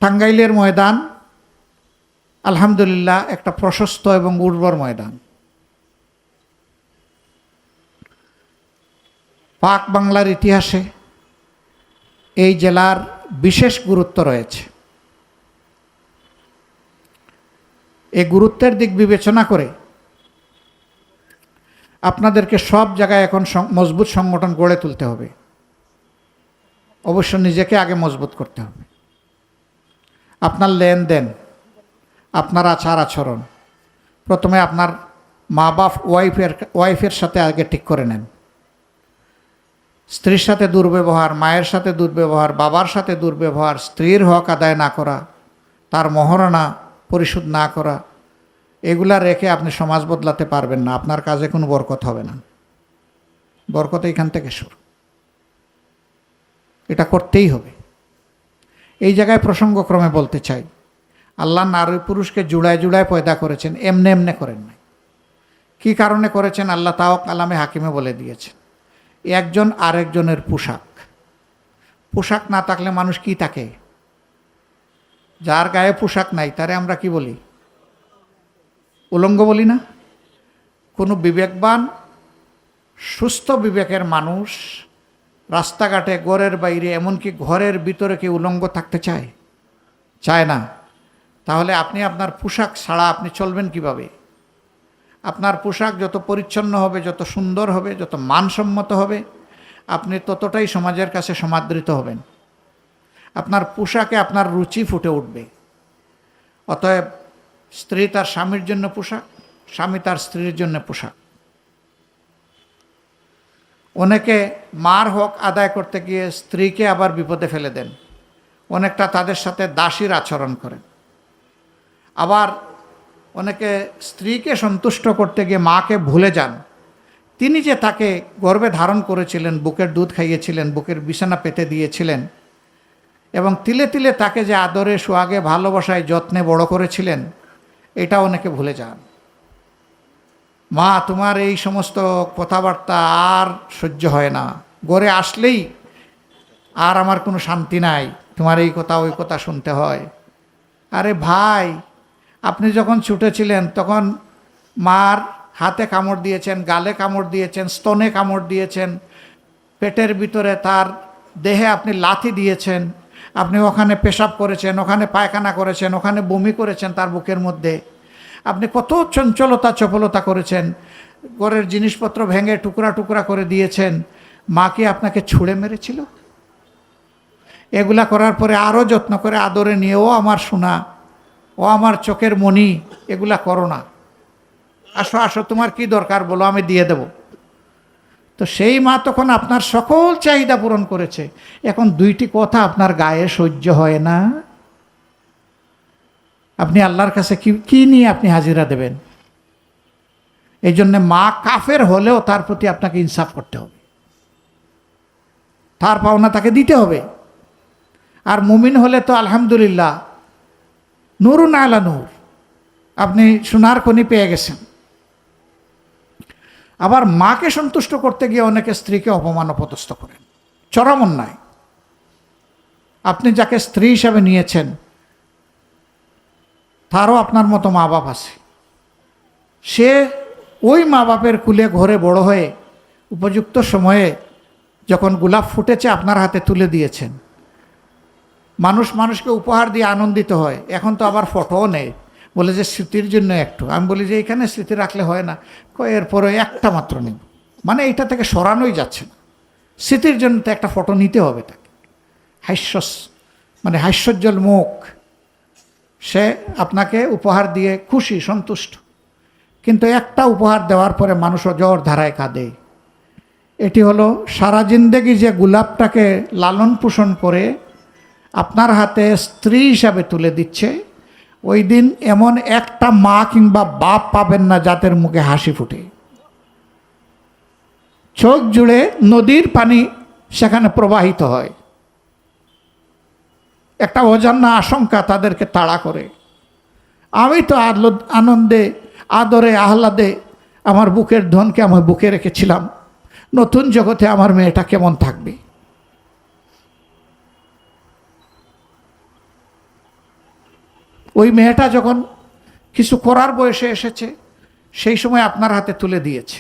টাঙ্গাইলের ময়দান আলহামদুলিল্লাহ একটা প্রশস্ত এবং উর্বর ময়দান। পাক বাংলার ইতিহাসে এই জেলার বিশেষ গুরুত্ব রয়েছে। এই গুরুত্বের দিক বিবেচনা করে আপনাদেরকে সব জায়গায় এখন মজবুত সংগঠন গড়ে তুলতে হবে। অবশ্য নিজেকে আগে মজবুত করতে হবে। আপনার লেনদেন, আপনার আচার আচরণ প্রথমে আপনার মা বাপ ওয়াইফের সাথে আগে ঠিক করে নেন। স্ত্রীর সাথে দুর্ব্যবহার, মায়ের সাথে দুর্ব্যবহার, বাবার সাথে দুর্ব্যবহার, স্ত্রীর হক আদায় না করা, তার মহারণা পরিশোধ না করা, এগুলা রেখে আপনি সমাজ বদলাতে পারবেন না। আপনার কাজে কোনো বরকত হবে না। বরকত এখান থেকে শুরু, এটা করতেই হবে। এই জায়গায় প্রসঙ্গক্রমে বলতে চাই, আল্লাহ নারী পুরুষকে জুড়ায় জুড়ায় পয়দা করেছেন, এমনে এমনে করেন নাই। কী কারণে করেছেন আল্লাহ তাও কালামে হাকিমে বলে দিয়েছেন। একজন আরেকজনের পোশাক, পোশাক না থাকলে মানুষ কি থাকে? যার গায়ে পোশাক নাই তারে আমরা কি বলি? উলঙ্গ বলি না? কোনো বিবেকবান সুস্থ বিবেকের মানুষ রাস্তাঘাটে, ঘরের বাইরে, এমনকি ঘরের ভিতরে কি উলঙ্গ থাকতে চায়? চায় না। তাহলে আপনি আপনার পোশাক ছাড়া আপনি চলবেন কিভাবে? আপনার পোশাক যত পরিচ্ছন্ন হবে, যত সুন্দর হবে, যত মানসম্মত হবে, আপনি ততটাই সমাজের কাছে সমাদৃত হবেন। আপনার পোশাকে আপনার রুচি ফুটে উঠবে। অতএব স্ত্রী তার স্বামীর জন্য পোশাক, স্বামী তার স্ত্রীর জন্য পোশাক। অনেকে মার হক আদায় করতে গিয়ে স্ত্রীকে আবার বিপদে ফেলে দেন, অনেকটা তাদের সাথে দাসীর আচরণ করেন। আবার অনেকে স্ত্রীকে সন্তুষ্ট করতে গিয়ে মাকে ভুলে যান। তিনি যে তাকে গর্ভে ধারণ করেছিলেন, বুকের দুধ খাইয়েছিলেন, বুকের বিছানা পেতে দিয়েছিলেন এবং তিলে তিলে তাকে যে আদরে সোহাগে ভালোবাসায় যত্নে বড় করেছিলেন, এটা অনেকে ভুলে যান। মা, তোমার এই সমস্ত কথাবার্তা আর সহ্য হয় না, ঘরে আসলেই আর আমার কোনো শান্তি নাই, তোমার এই কথা ওই কথা শুনতে হয়। আরে ভাই, আপনি যখন ছুটেছিলেন তখন মার হাতে কামড় দিয়েছেন, গালে কামড় দিয়েছেন, স্তনে কামড় দিয়েছেন, পেটের ভিতরে তার দেহে আপনি লাথি দিয়েছেন, আপনি ওখানে পেশাব করেছেন, ওখানে পায়খানা করেছেন, ওখানে বমি করেছেন তার বুকের মধ্যে। আপনি কত চঞ্চলতা চপলতা করেছেন, ঘরের জিনিসপত্র ভেঙে টুকরা টুকরা করে দিয়েছেন। মা কি আপনাকে ছুঁড়ে মেরেছিল? এগুলা করার পরে আরও যত্ন করে আদরে নিয়ে, ও আমার সোনা, ও আমার চোখের মণি, এগুলা করো না, আসো আসো, তোমার কি দরকার বলো, আমি দিয়ে দেব। তো সেই মা তখন আপনার সকল চাহিদা পূরণ করেছে। এখন দুইটি কথা আপনার গায়ে সহ্য হয় না, আপনি আল্লাহর কাছে কি নিয়ে আপনি হাজিরা দেবেন? এই জন্যে মা কাফের হলেও তার প্রতি আপনাকে ইনসাফ করতে হবে, তার পাওনা তাকে দিতে হবে। আর মুমিন হলে তো আলহামদুলিল্লাহ, নূরুন আলা নূর, আপনি সোনার খনি পেয়ে গেছেন। আবার মাকে সন্তুষ্ট করতে গিয়ে অনেকে স্ত্রীকে অপমান অপদস্থ করেন, চরম অন্যায়। আপনি যাকে স্ত্রী হিসাবে নিয়েছেন তারও আপনার মতো মা বাপ আছে। সে ওই মা বাপের কুলে ঘরে বড় হয়ে উপযুক্ত সময়ে যখন গোলাপ ফুটেছে আপনার হাতে তুলে দিয়েছেন। মানুষ মানুষকে উপহার দিয়ে আনন্দিত হয়। এখন তো আবার ফটোও নেই, বলে যে স্মৃতির জন্য একটু। আমি বলি যে এখানে স্মৃতি রাখলে হয় না, এরপরে একটা মাত্র নেই, মানে এইটা থেকে সরানোই যাচ্ছে না। স্মৃতির জন্য তো একটা ফটো নিতে হবে তাকে। মানে হাস্যোজ্জ্বল মুখ, সে আপনাকে উপহার দিয়ে খুশি সন্তুষ্ট, কিন্তু একটা উপহার দেওয়ার পরে মানুষ জ্বর ধারায় কাঁদে। এটি হলো সারা জিন্দেগি যে গোলাপটাকে লালন পোষণ করে আপনার হাতে স্ত্রী হিসাবে তুলে দিচ্ছে, ওই দিন এমন একটা মা কিংবা বাপ পাবেন না যাদের মুখে হাসি ফুটে। চোখ জুড়ে নদীর পানি সেখানে প্রবাহিত হয়। একটা অজানা আশঙ্কা তাদেরকে তাড়া করে। আমি তো আনন্দে আদরে আহ্লাদে আমার বুকের ধনকে আমার বুকে রেখেছিলাম, নতুন জগতে আমার মেয়েটা কেমন থাকবে। ওই মেয়েটা যখন কিছু করার বয়সে এসেছে, সেই সময় আপনার হাতে তুলে দিয়েছে।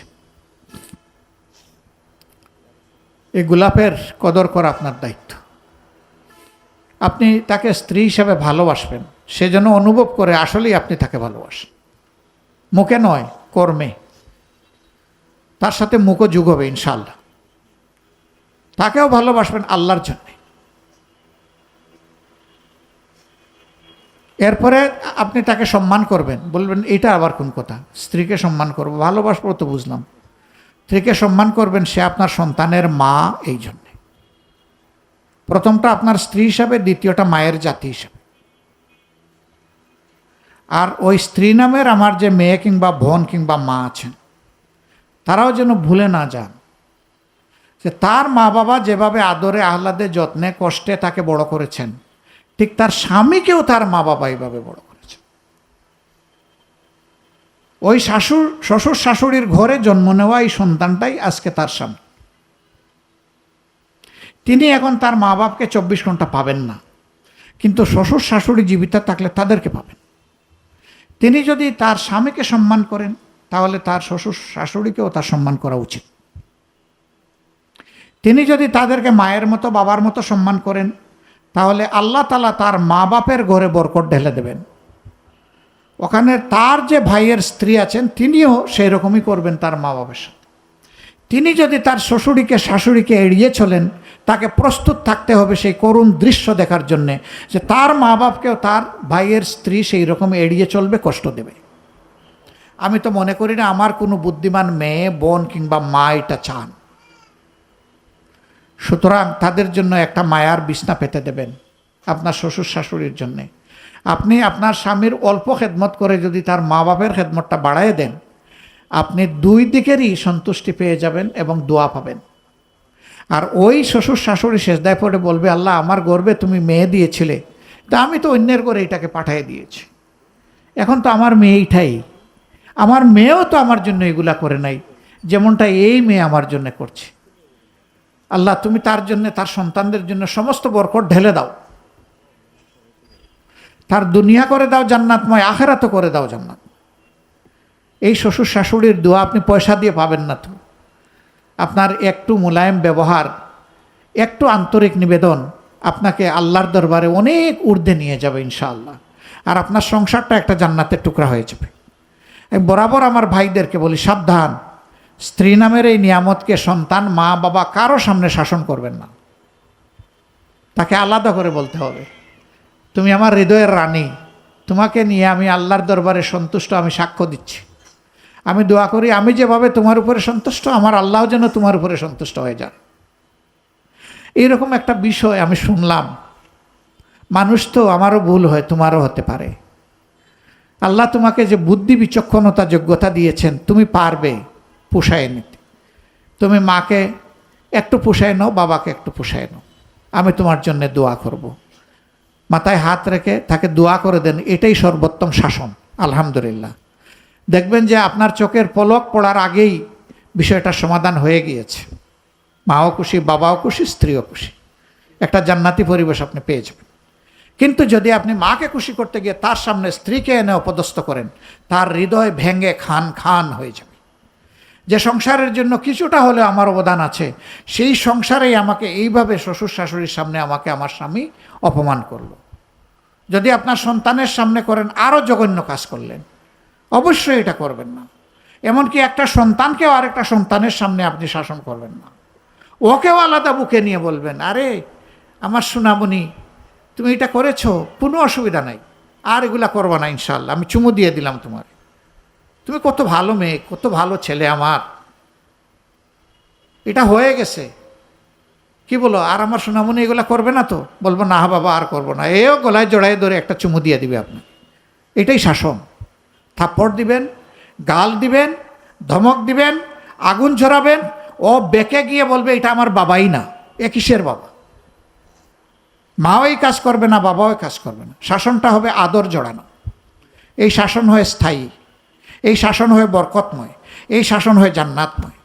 এই গোলাপের কদর করা আপনার দায়িত্ব। আপনি তাকে স্ত্রী হিসাবে ভালোবাসবেন, সে যেন অনুভব করে আসলেই আপনি তাকে ভালোবাসেন, মুখে নয়, কর্মে। তার সাথে মুখও যুগ হবে ইনশাআল্লাহ। তাকেও ভালোবাসবেন আল্লাহর জন্যে। এরপরে আপনি তাকে সম্মান করবেন, বলবেন এটা আবার কোন কথা, স্ত্রীকে সম্মান করবো, ভালোবাসবো তো বুঝলাম। স্ত্রীকে সম্মান করবেন, সে আপনার সন্তানের মা, এই জন্যে। প্রথমটা আপনার স্ত্রী হিসাবে, দ্বিতীয়টা মায়ের জাতি হিসাবে। আর ওই স্ত্রী নামের আমার যে মেয়ে কিংবা বোন কিংবা মা আছেন, তারাও যেন ভুলে না যান যে তার মা বাবা যেভাবে আদরে আহ্লাদে যত্নে কষ্টে তাকে বড় করেছেন, ঠিক তার স্বামীকেও তার মা বাবা এইভাবে বড় করেছেন। ওই শ্বশুর শাশুড়ির ঘরে জন্ম নেওয়া এই সন্তানটাই আজকে তার স্বামী। তিনি এখন তার মা বাপকে 24 ঘন্টা পাবেন না, কিন্তু শ্বশুর শাশুড়ি জীবিত থাকলে তাদেরকে পাবেন। তিনি যদি তার স্বামীকে সম্মান করেন, তাহলে তার শ্বশুর শাশুড়িকেও তার সম্মান করা উচিত। তিনি যদি তাদেরকে মায়ের মতো বাবার মতো সম্মান করেন, তাহলে আল্লাহ তাআলা তার মা বাপের ঘরে বরকত ঢেলে দেবেন। ওখানে তার যে ভাইয়ের স্ত্রী আছেন, তিনিও সেই রকমই করবেন তার মা বাবার সাথে। তিনি যদি তার শ্বশুরিকে শাশুড়িকে এড়িয়ে চলেন, তাকে প্রস্তুত থাকতে হবে সেই করুণ দৃশ্য দেখার জন্যে যে তার মা বাপকেও তার ভাইয়ের স্ত্রী সেই রকম এড়িয়ে চলবে, কষ্ট দেবে। আমি তো মনে করি না আমার কোনো বুদ্ধিমান মেয়ে, বোন কিংবা মা এটা চান। সুতরাং তাদের জন্য একটা মায়ার বিছনা পেতে দেবেন আপনার শ্বশুর শাশুড়ির জন্যে। আপনি আপনার স্বামীর অল্প খেদমত করে যদি তার মা বাপের খেদমতটা বাড়ায় দেন, আপনি দুই দিকেরই সন্তুষ্টি পেয়ে যাবেন এবং দোয়া পাবেন। আর ওই শ্বশুর শাশুড়ি সেজদায় পড়ে বলবে, আল্লাহ আমার গর্বে তুমি মেয়ে দিয়েছিলে, তা আমি তো অন্যের ঘরে এটাকে পাঠিয়ে দিয়েছি, এখন তো আমার মেয়েটাই, আমার মেয়েও তো আমার জন্য এগুলা করে নাই যেমনটা এই মেয়ে আমার জন্য করছে। আল্লাহ তুমি তার জন্য, তার সন্তানদের জন্য সমস্ত বরকত ঢেলে দাও, তার দুনিয়া করে দাও জান্নাতময়, আখেরাতও করে দাও জান্নাত। এই শ্বশুর শাশুড়ির দোয়া আপনি পয়সা দিয়ে পাবেন না তো। আপনার একটু মোলায়েম ব্যবহার, একটু আন্তরিক নিবেদন আপনাকে আল্লাহর দরবারে অনেক ঊর্ধ্বে নিয়ে যাবে ইনশাআল্লাহ। আর আপনার সংসারটা একটা জান্নাতের টুকরা হয়ে যাবে। বরাবর আমার ভাইদেরকে বলি, সাবধান, স্ত্রী নামের এই নিয়ামতকে সন্তান, মা বাবা কারো সামনে শাসন করবেন না। তাকে আলাদা করে বলতে হবে, তুমি আমার হৃদয়ের রানী, তোমাকে নিয়ে আমি আল্লাহর দরবারে সন্তুষ্ট, আমি সাক্ষ্য দিচ্ছি। আমি দোয়া করি আমি যেভাবে তোমার উপরে সন্তুষ্ট, আমার আল্লাহ যেন তোমার উপরে সন্তুষ্ট হয়ে যান। এইরকম একটা বিষয় আমি শুনলাম। মানুষ তো, আমারও ভুল হয়, তোমারও হতে পারে। আল্লাহ তোমাকে যে বুদ্ধি বিচক্ষণতা যোগ্যতা দিয়েছেন, তুমি পারবে পোষায় নিতে। তুমি মাকে একটু পোষায় নাও, বাবাকে একটু পোষায় নাও, আমি তোমার জন্য দোয়া করব। মাথায় হাত রেখে তাকে দোয়া করে দেন, এটাই সর্বোত্তম শাসন। আলহামদুলিল্লাহ, দেখবেন যে আপনার চোখের পলক পড়ার আগেই বিষয়টার সমাধান হয়ে গিয়েছে। মাও খুশি, বাবাও খুশি, স্ত্রীও খুশি, একটা জান্নাতি পরিবেশ আপনি পেয়ে যাবেন। কিন্তু যদি আপনি মাকে খুশি করতে গিয়ে তার সামনে স্ত্রীকে এনে অপদস্থ করেন, তার হৃদয় ভেঙে খান খান হয়ে যাবে। যে সংসারের জন্য কিছুটা হলেও আমার অবদান আছে, সেই সংসারেই আমাকে এইভাবে শ্বশুর শাশুড়ির সামনে আমাকে আমার স্বামী অপমান করলো। যদি আপনার সন্তানের সামনে করেন, আরও জঘন্য কাজ করলেন। অবশ্যই এটা করবেন না। এমনকি একটা সন্তানকেও আরেকটা সন্তানের সামনে আপনি শাসন করবেন না। ওকেও আলাদা বুকে নিয়ে বলবেন, আরে আমার সোনামণি, তুমি এটা করেছো, কোনো অসুবিধা নাই, আর এগুলা করবা না ইনশাআল্লাহ, আমি চুমু দিয়ে দিলাম তোমার, তুমি কত ভালো মেয়ে, কত ভালো ছেলে আমার, এটা হয়ে গেছে। কি বলো, আর আমার সোনামণি এগুলা করবে না তো? বলবো না বাবা, আর করবো না। এও গলায় জড়াই ধরে একটা চুমু দিয়ে দিবে আপনি। এটাই শাসন। থাপ্পড় দিবেন, গাল দিবেন, ধমক দিবেন, আগুন ঝরাবেন, ও বেঁকে গিয়ে বলবে এটা আমার বাবাই না। এ কিসের বাবা? মাও এই কাজ করবে না, বাবাও কাজ করবে না। শাসনটা হবে আদর জড়ানো। এই শাসন হয় স্থায়ী, এই শাসন হয় বরকতময়, এই শাসন হয় জান্নাতময়।